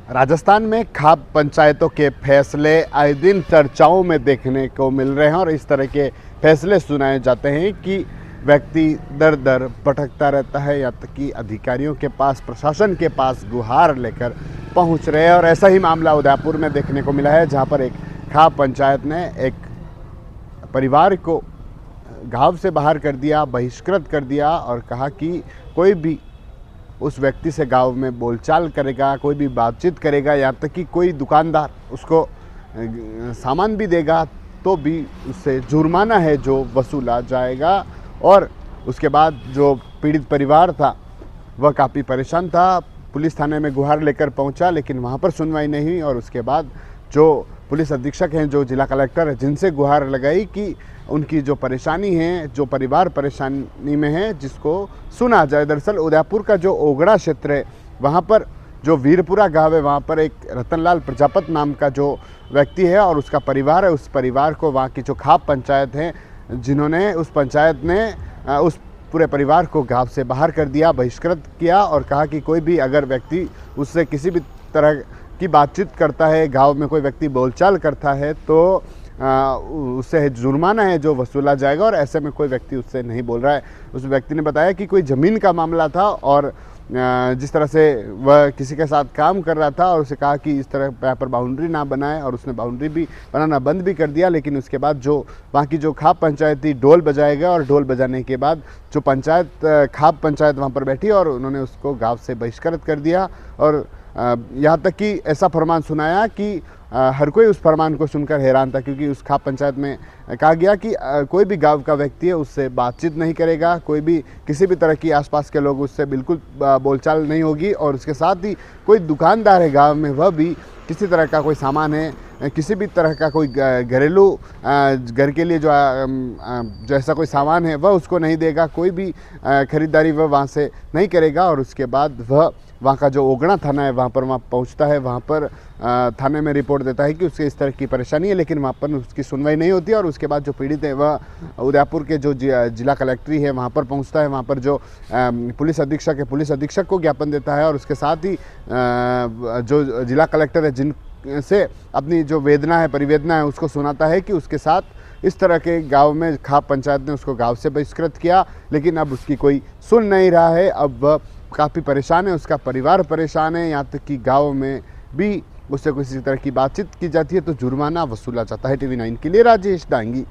राजस्थान में खाप पंचायतों के फैसले आए दिन चर्चाओं में देखने को मिल रहे हैं और इस तरह के फैसले सुनाए जाते हैं कि व्यक्ति दर दर भटकता रहता है, या तक कि अधिकारियों के पास, प्रशासन के पास गुहार लेकर पहुंच रहे हैं। और ऐसा ही मामला उदयपुर में देखने को मिला है, जहां पर एक खाप पंचायत ने एक परिवार को गांव से बाहर कर दिया, बहिष्कृत कर दिया और कहा कि कोई भी उस व्यक्ति से गांव में बोलचाल करेगा, कोई भी बातचीत करेगा, यहाँ तक कि कोई दुकानदार उसको सामान भी देगा तो भी उससे जुर्माना है जो वसूला जाएगा। और उसके बाद जो पीड़ित परिवार था वह काफ़ी परेशान था, पुलिस थाने में गुहार लेकर पहुंचा, लेकिन वहां पर सुनवाई नहीं हुई। और उसके बाद जो पुलिस अधीक्षक हैं, जो जिला कलेक्टर है, जिनसे गुहार लगाई कि उनकी जो परेशानी है, जो परिवार परेशानी में है, जिसको सुना जाए। दरअसल उदयपुर का जो ओगड़ा क्षेत्र है, वहाँ पर जो वीरपुरा गांव है, वहाँ पर एक रतनलाल प्रजापत नाम का जो व्यक्ति है और उसका परिवार है, उस परिवार को वहाँ की जो खाप पंचायत है, जिन्होंने उस पंचायत ने उस पूरे परिवार को गांव से बाहर कर दिया, बहिष्कृत किया और कहा कि कोई भी अगर व्यक्ति उससे किसी भी तरह की बातचीत करता है, गांव में कोई व्यक्ति बोलचाल करता है, तो उससे जुर्माना है जो वसूला जाएगा। और ऐसे में कोई व्यक्ति उससे नहीं बोल रहा है। उस व्यक्ति ने बताया कि कोई ज़मीन का मामला था और जिस तरह से वह किसी के साथ काम कर रहा था और उसे कहा कि इस तरह यहाँ पर बाउंड्री ना बनाए, और उसने बाउंड्री भी बनाना बंद भी कर दिया। लेकिन उसके बाद जो वहाँ की जो खाप पंचायत थी, ढोल बजाएगा, और ढोल बजाने के बाद जो पंचायत खाप पंचायत वहाँ पर बैठी और उन्होंने उसको गाँव से बहिष्कृत कर दिया। और यहाँ तक कि ऐसा फरमान सुनाया कि हर कोई उस फरमान को सुनकर हैरान था, क्योंकि उस खाप पंचायत में कहा गया कि कोई भी गांव का व्यक्ति है उससे बातचीत नहीं करेगा, कोई भी किसी भी तरह की आसपास के लोग उससे बिल्कुल बोलचाल नहीं होगी। और उसके साथ ही कोई दुकानदार है गांव में, वह भी किसी तरह का कोई सामान है, किसी भी तरह का कोई घरेलू घर के लिए जो ऐसा कोई सामान है, वह उसको नहीं देगा, कोई भी ख़रीदारी वह वहाँ से नहीं करेगा। और उसके बाद वह वहाँ का जो ओगड़ा थाना है, वहाँ पर वहाँ पहुँचता है, वहाँ पर थाने में रिपोर्ट देता है कि उसके इस तरह की परेशानी है, लेकिन वहाँ पर उसकी सुनवाई नहीं होती। और उसके बाद जो पीड़ित है वह उदयपुर के जो जिला कलेक्ट्री है वहाँ पर पहुँचता है, वहाँ पर जो पुलिस अधीक्षक है, पुलिस अधीक्षक को ज्ञापन देता है। और उसके साथ ही जो जिला कलेक्टर है, जिनसे अपनी जो वेदना है, परिवेदना है, उसको सुनाता है कि उसके साथ इस तरह के गांव में खाप पंचायत ने उसको गांव से बहिष्कृत किया, लेकिन अब उसकी कोई सुन नहीं रहा है। अब वह काफ़ी परेशान है, उसका परिवार परेशान है, यहाँ तक कि गांव में भी उससे किसी तरह की बातचीत की जाती है तो जुर्माना वसूला जाता है। TV9 के लिए राजेश डांगी।